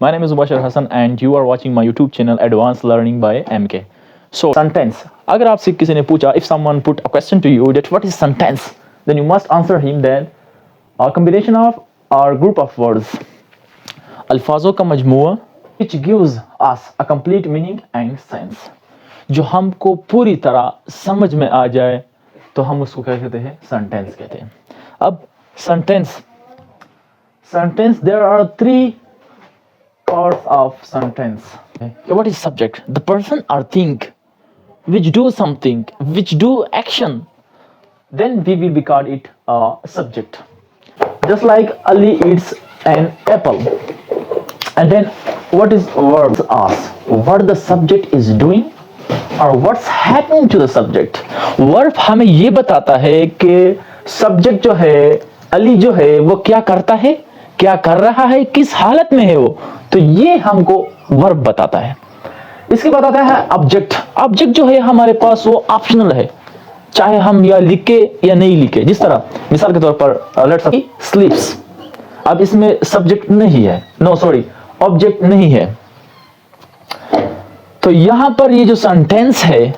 My name is Mubashir Hassan and you are watching my YouTube channel Advanced Learning by MK. So sentence. अगर आपसे किसी ने पूछा, if someone put a question to you that what is sentence, then you must answer him that a combination of or group of words, अल्फाजों का मजमूआ which gives us a complete meaning and sense. जो हमको पूरी तरह समझ में आ जाए तो हम उसको क्या कहते हैं? सेंटेंस कहते हैं. अब sentence there are three parts of sentence. Okay. What is subject? The person or thing which do something, which do action, then we will be called it a subject. Just like Ali eats an apple, and then what is verb? Ask what the subject is doing or what's happening to the subject. Verb हमें ये बताता है कि subject जो है, अली जो है, वो क्या करता है, क्या कर रहा है, किस हालत में है वो, तो ये हमको वर्ब बताता है. इसके बाद आता है ऑब्जेक्ट. ऑब्जेक्ट जो है हमारे पास वो ऑप्शनल है, चाहे हम या लिखे या नहीं लिखे. जिस तरह मिसाल के तौर पर लेट्स से स्लीप्स. अब इसमें सब्जेक्ट नहीं है, ऑब्जेक्ट नहीं है, तो यहां पर ये जो सेंटेंस है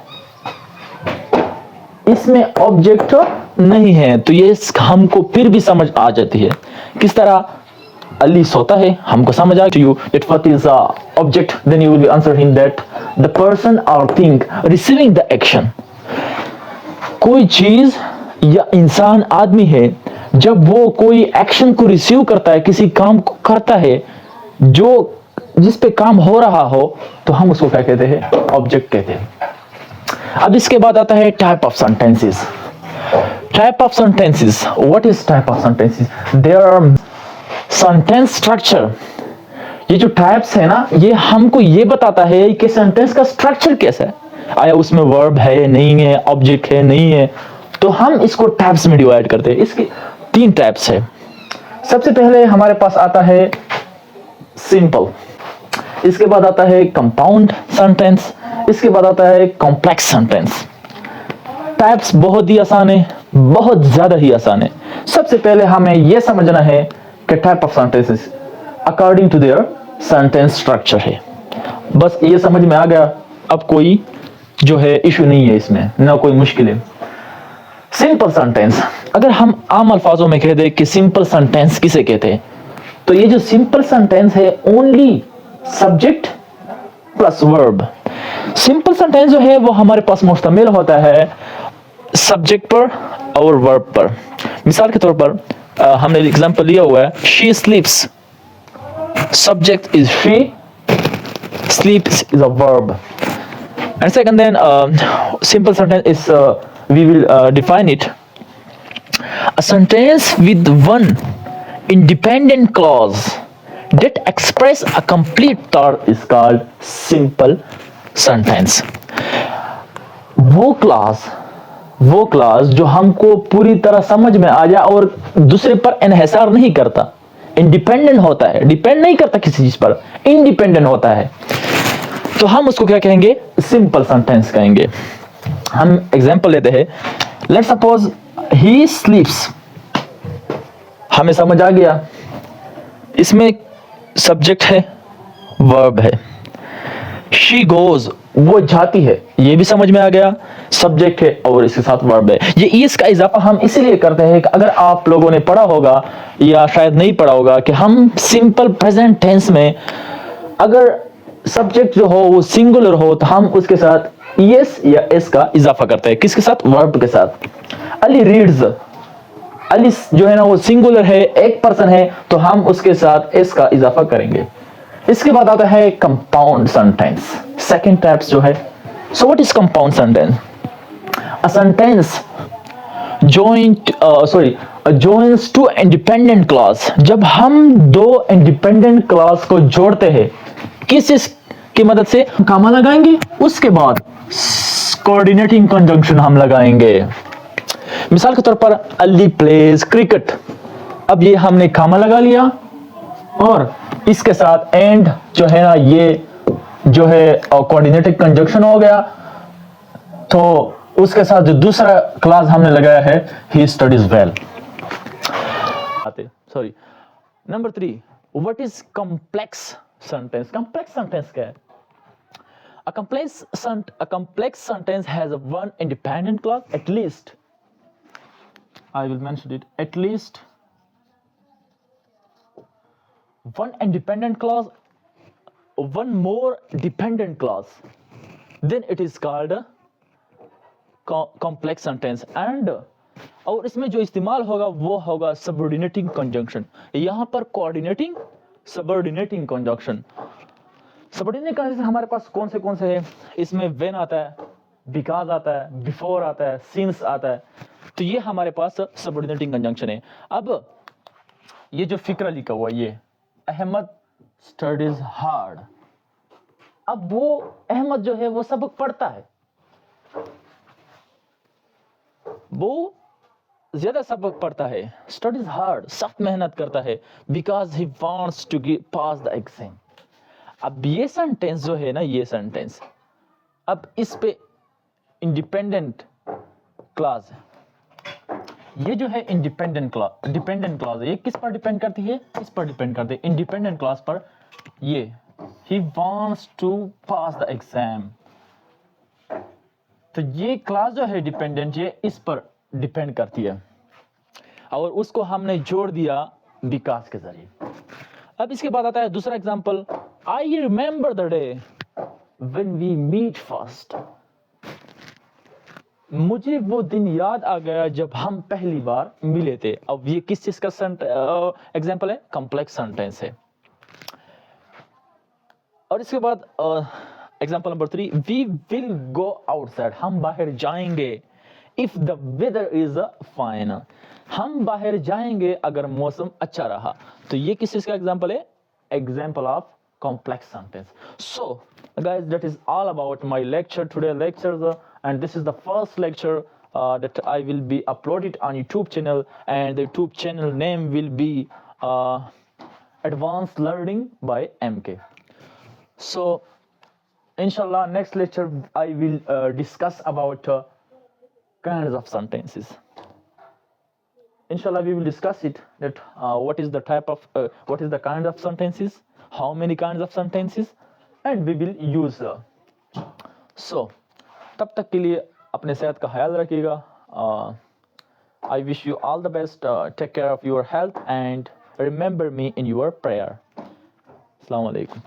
इसमें ऑब्जेक्ट नहीं है, तो ये हमको फिर भी समझ आ जाती है. किस तरह? अली सोता है, हमको समझ आ you that what is object, then you will be answer him that the person और थिंग रिसीविंग द एक्शन. कोई चीज या इंसान, आदमी है, जब वो कोई एक्शन को रिसीव करता है, किसी काम को करता है, जो जिस पे काम हो रहा हो, तो हम उसको क्या कहते हैं? ऑब्जेक्ट कहते हैं. अब इसके बाद आता है type of sentences. Type of sentences. What is type of sentences? There are sentence structure. ये जो टाइप्स है ना, ये हमको ये बताता है कि सेंटेंस का स्ट्रक्चर कैसा है. आया उसमें वर्ब है, नहीं है, ऑब्जेक्ट है, नहीं है, तो हम इसको टाइप्स में डिवाइड करते हैं. इसके 3 टाइप्स है. सबसे पहले हमारे पास आता है सिंपल, इसके बाद आता है कंपाउंड सेंटेंस, इसके बाद आता है कॉम्प्लेक्स सेंटेंस. टाइप्स बहुत ही आसान है, बहुत ज्यादा ही आसान है. सबसे पहले हमें यह समझना है कि type of sentences according to their sentence structure है. बस ये समझ में आ गया, अब कोई जो है इशू नहीं है इसमें, ना कोई मुश्किल है. Simple sentence. अगर हम आम अल्फाजों में कह दे कि सिंपल सेंटेंस किसे कहते हैं, तो ये जो सिंपल सेंटेंस है only subject plus verb. Simple sentence जो है वो हमारे पास मुश्तमिल होता है सब्जेक्ट पर और वर्ब पर. मिसाल के तौर पर हमने एग्जांपल लिया हुआ है, she sleeps. Subject is she, sleeps is a verb. And second then simple sentence is we will define it a sentence with one independent clause that express a complete thought is called simple sentence. वो class जो हमको पूरी तरह समझ में आ जाए और दूसरे पर इन्हिसार नहीं करता, इंडिपेंडेंट होता है, डिपेंड नहीं करता किसी चीज पर, इंडिपेंडेंट होता है, तो हम उसको क्या कहेंगे? सिंपल सेंटेंस कहेंगे. हम एग्जांपल लेते हैं. लेट्स सपोज ही स्लीप्स. हमें समझ आ गया, इसमें सब्जेक्ट है, वर्ब है. शी गोज, वो जाती है, ये भी समझ में आ गया, सब्जेक्ट है और इसके साथ वर्ब है. ये इस का इजाफा हम इसीलिए करते हैं कि अगर आप लोगों ने पढ़ा होगा या शायद नहीं पढ़ा होगा कि हम सिंपल प्रेजेंट टेंस में अगर सब्जेक्ट जो हो वो सिंगुलर हो तो हम उसके साथ एस या एस का इजाफा करते हैं. किसके साथ? वर्ब के साथ. अली रीड्स. अली जो है ना वो सिंगुलर है, एक पर्सन है, तो हम उसके साथ एस का इजाफा करेंगे. इसके बाद आता है कंपाउंड सेंटेंस. सेकंड टाइप्स जो है. So what is compound sentence? A sentence joins two independent clause. जब हम दो इंडिपेंडेंट क्लॉज को जोड़ते हैं, किस की मदद से? कामा लगाएंगे, उसके बाद कोऑर्डिनेटिंग कंजंक्शन हम लगाएंगे. मिसाल के तौर पर अली प्लेज क्रिकेट. अब ये हमने कामा लगा लिया और इसके साथ एंड जो है ना, ये जो है कोऑर्डिनेटिंग कंजंक्शन हो गया, तो उसके साथ जो दूसरा क्लास हमने लगाया है, he studies well. Number 3, what is complex sentence. Complex sentence क्या है? A complex sentence has one independent clause at least. I will mention it. At least one independent clause, one more dependent clause. Then it is called a complex sentence. And और इसमें जो इस्तेमाल होगा वो होगा subordinating conjunction. यहाँ पर coordinating, subordinating conjunction. Subordinate conjunction हमारे पास कौन से हैं? इसमें व्हेन आता है, बिकॉज आता है, बिफोर आता है, सिंस आता है. तो ये हमारे पास सबऑर्डिनेटिंग कंजंक्शन है. अब ये जो फिक्रा लिखा हुआ ये अहमद स्टडीज हार्ड. अब वो अहमद जो है वो सबक पढ़ता है, वो ज्यादा सबक पढ़ता है, स्टडीज हार्ड, सख्त मेहनत करता है, because he wants to pass the exam. अब ये सेंटेंस जो है ना, ये सेंटेंस, अब इस पे इंडिपेंडेंट क्लॉज है. ये जो है इंडिपेंडेंट क्लॉज, डिपेंडेंट क्लॉज है. ये किस पर डिपेंड करती है? इस पर डिपेंड करती है, इंडिपेंडेंट क्लॉज पर. ये he wants to pass the exam. तो ये क्लॉज जो है डिपेंडेंट, ये इस पर डिपेंड करती है और उसको हमने जोड़ दिया बिकॉज के जरिए. अब इसके बाद आता है दूसरा example. I remember the day when we meet first. मुझे वो दिन याद आ गया जब हम पहली बार मिले थे. अब ये किस चीज का एग्जांपल है? कॉम्प्लेक्स सेंटेंस है. और इसके बाद example number 3, we will go outside. हम बाहर जाएंगे if the weather is fine. हम बाहर जाएंगे अगर मौसम अच्छा रहा. तो ये किस चीज का एग्जांपल है? Example of complex sentence. So guys, that is all about my lecture today lectures, and this is the first lecture that I will be uploaded on YouTube channel, and the YouTube channel name will be Advanced Learning by MK. So inshallah next lecture I will discuss about kinds of sentences. Inshallah we will discuss it, that what is the type of what is the kind of sentences, how many kinds of sentences, and we will use. So तब तक के लिए अपने सेहत का ख्याल रखिएगा. I wish you all the best. Take care of your health and remember me in your prayer. Assalamu alaikum.